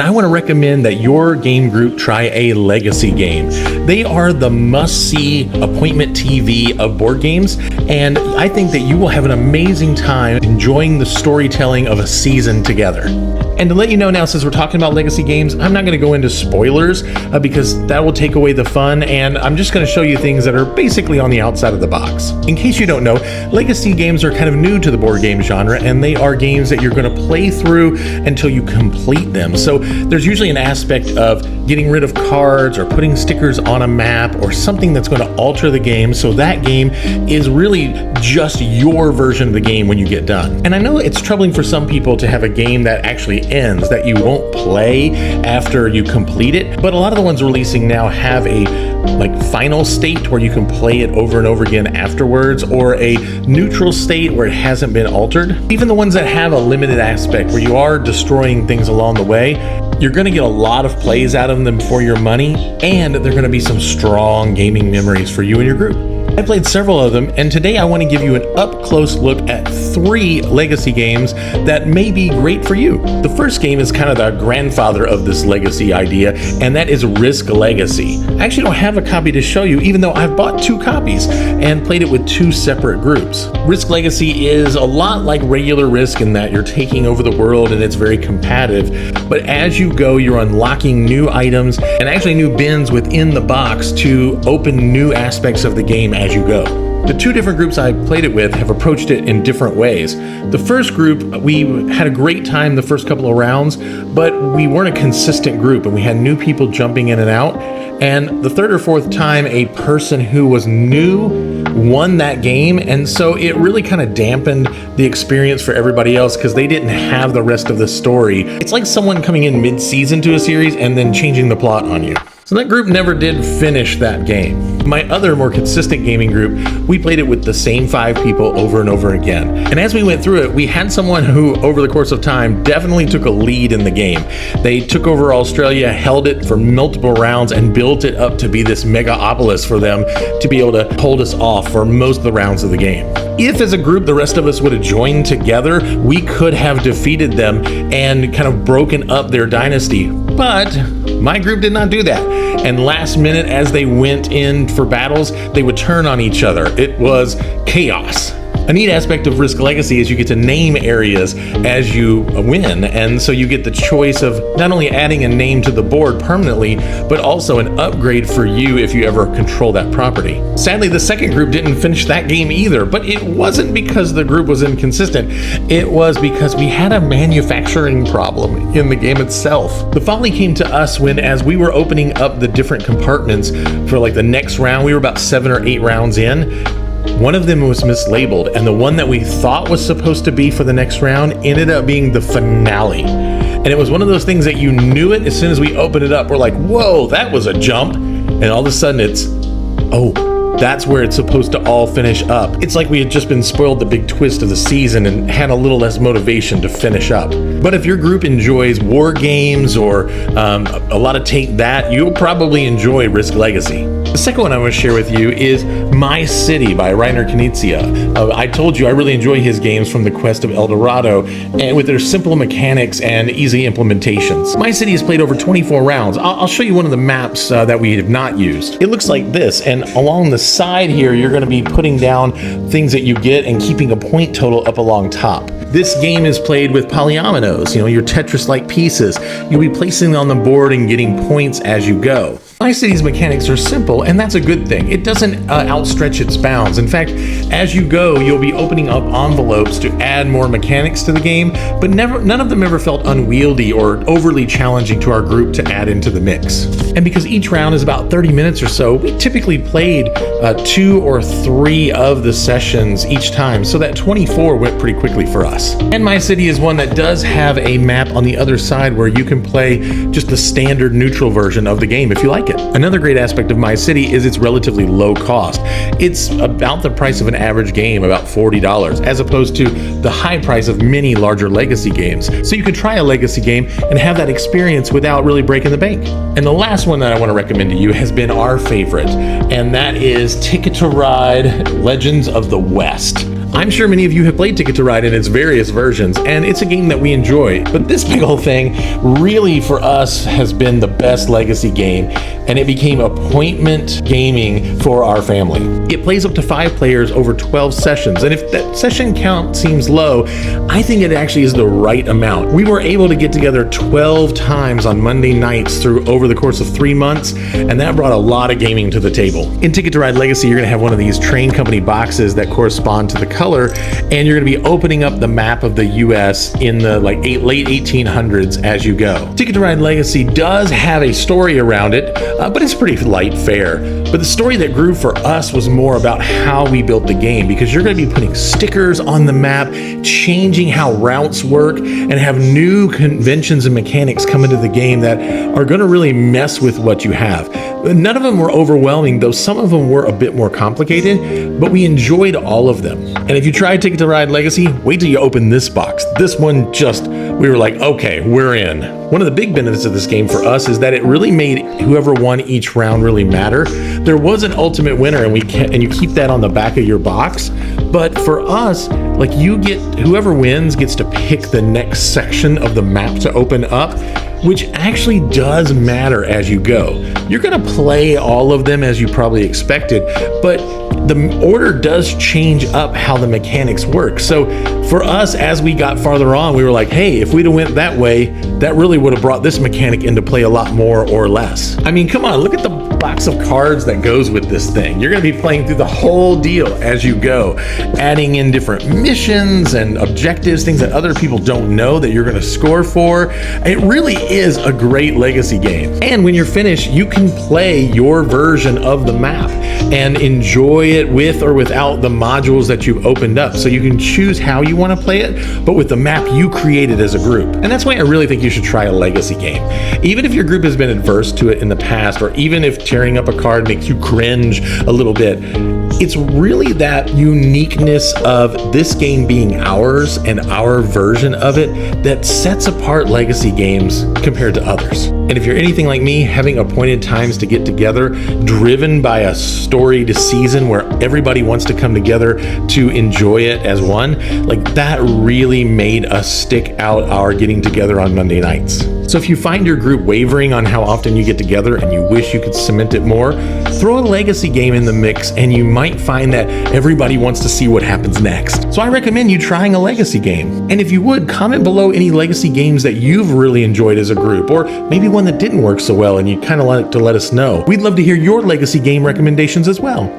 I want to recommend that your game group try a legacy game. They are the must-see appointment TV of board games, and I think that you will have an amazing time enjoying the storytelling of a season together. And to let you know now, since we're talking about legacy games, I'm not going to go into spoilers because that will take away the fun, and I'm just going to show you things that are basically on the outside of the box. In case you don't know, legacy games are kind of new to the board game genre, and they are games that you're going to play through until you complete them. So there's usually an aspect of getting rid of cards or putting stickers on a map or something that's going to alter the game, so that game is really just your version of the game when you get done. And I know it's troubling for some people to have a game that actually ends, that you won't play after you complete it, but a lot of the ones releasing now have a final state where you can play it over and over again afterwards, or a neutral state where it hasn't been altered. Even the ones that have a limited aspect where you are destroying things along the way, you're going to get a lot of plays out of them for your money, and they're going to be some strong gaming memories for you and your group. I played several of them, and today I want to give you an up-close look at 3 legacy games that may be great for you. The first game is kind of the grandfather of this legacy idea, and that is Risk Legacy. I actually don't have a copy to show you, even though I've bought 2 copies and played it with 2 separate groups. Risk Legacy is a lot like regular Risk in that you're taking over the world and it's very competitive, but as you go, you're unlocking new items and actually new bins within the box to open new aspects of the game as you go. The 2 different groups I played it with have approached it in different ways. The first group, we had a great time the first couple of rounds, but we weren't a consistent group and we had new people jumping in and out. And the third or fourth time, a person who was new won that game, and so it really kind of dampened the experience for everybody else because they didn't have the rest of the story. It's like someone coming in mid-season to a series and then changing the plot on you. So that group never did finish that game. My other more consistent gaming group, we played it with the same 5 people over and over again. And as we went through it, we had someone who, over the course of time, definitely took a lead in the game. They took over Australia, held it for multiple rounds, and built it up to be this megapolis for them to be able to hold us off for most of the rounds of the game. If as a group the rest of us would have joined together, we could have defeated them and kind of broken up their dynasty. But my group did not do that. And last minute, as they went in for battles, they would turn on each other. It was chaos. A neat aspect of Risk Legacy is you get to name areas as you win, and so you get the choice of not only adding a name to the board permanently, but also an upgrade for you if you ever control that property. Sadly, the second group didn't finish that game either, but it wasn't because the group was inconsistent. It was because we had a manufacturing problem in the game itself. The folly came to us when, as we were opening up the different compartments for the next round, we were about 7 or 8 rounds in. One of them was mislabeled, and the one that we thought was supposed to be for the next round ended up being the finale. And it was one of those things that you knew it as soon as we opened it up. We're like, whoa, that was a jump. And all of a sudden it's, oh, that's where it's supposed to all finish up. It's like we had just been spoiled the big twist of the season and had a little less motivation to finish up. But if your group enjoys war games or a lot of take that, you'll probably enjoy Risk Legacy. The second one I want to share with you is My City by Reiner Knizia. I told you I really enjoy his games from the Quest of El Dorado, and with their simple mechanics and easy implementations. My City has played over 24 rounds. I'll show you one of the maps that we have not used. It looks like this, and along the side here, you're going to be putting down things that you get and keeping a point total up along top. This game is played with polyominoes, your Tetris-like pieces. You'll be placing them on the board and getting points as you go. My City's mechanics are simple, and that's a good thing. It doesn't outstretch its bounds. In fact, as you go, you'll be opening up envelopes to add more mechanics to the game, but none of them ever felt unwieldy or overly challenging to our group to add into the mix. And because each round is about 30 minutes or so, we typically played 2 or 3 of the sessions each time, so that 24 went pretty quickly for us. And My City is one that does have a map on the other side where you can play just the standard neutral version of the game if you like it. Another great aspect of My City is its relatively low cost. It's about the price of an average game, about $40, as opposed to the high price of many larger legacy games. So you can try a legacy game and have that experience without really breaking the bank. And the last one that I want to recommend to you has been our favorite, and that is Ticket to Ride Legends of the West. I'm sure many of you have played Ticket to Ride in its various versions, and it's a game that we enjoy. But this big old thing really for us has been the best legacy game, and it became appointment gaming for our family. It plays up to 5 players over 12 sessions, and if that session count seems low, I think it actually is the right amount. We were able to get together 12 times on Monday nights over the course of 3 months, and that brought a lot of gaming to the table. In Ticket to Ride Legacy, you're gonna have one of these train company boxes that correspond to the color, and you're gonna be opening up the map of the US in the late 1800s as you go. Ticket to Ride Legacy does have a story around it, but it's pretty light fare. But the story that grew for us was more about how we built the game, because you're going to be putting stickers on the map, changing how routes work, and have new conventions and mechanics come into the game that are going to really mess with what you have. None of them were overwhelming, though some of them were a bit more complicated, but we enjoyed all of them. And if you try Ticket to Ride Legacy, wait till you open this box. This one we were like, okay, we're in. One of the big benefits of this game for us is that it really made whoever won each round really matter. There was an ultimate winner, and you keep that on the back of your box. But for us, whoever wins gets to pick the next section of the map to open up, which actually does matter as you go. You're gonna play all of them as you probably expected, but the order does change up how the mechanics work. So for us, as we got farther on, we were like, hey, if we'd have went that way, that really would have brought this mechanic into play a lot more or less. I mean, come on, look at the box of cards that goes with this thing. You're gonna be playing through the whole deal as you go, adding in different missions and objectives, things that other people don't know that you're gonna score for. It really is a great legacy game. And when you're finished, you can play your version of the map and enjoy it with or without the modules that you've opened up. So you can choose how you want to play it, but with the map you created as a group. And that's why I really think you should try a legacy game. Even if your group has been adverse to it in the past, or even if tearing up a card makes you cringe a little bit, it's really that uniqueness of this game being ours and our version of it that sets apart legacy games compared to others. And if you're anything like me, having appointed times to get together, driven by a storied season where everybody wants to come together to enjoy it as one, that really made us stick out our getting together on Monday nights. So if you find your group wavering on how often you get together and you wish you could cement it more, throw a legacy game in the mix and you might find that everybody wants to see what happens next. So I recommend you trying a legacy game. And if you would, comment below any legacy games that you've really enjoyed as a group, or maybe one that didn't work so well and you'd kind of like to let us know. We'd love to hear your legacy game recommendations as well.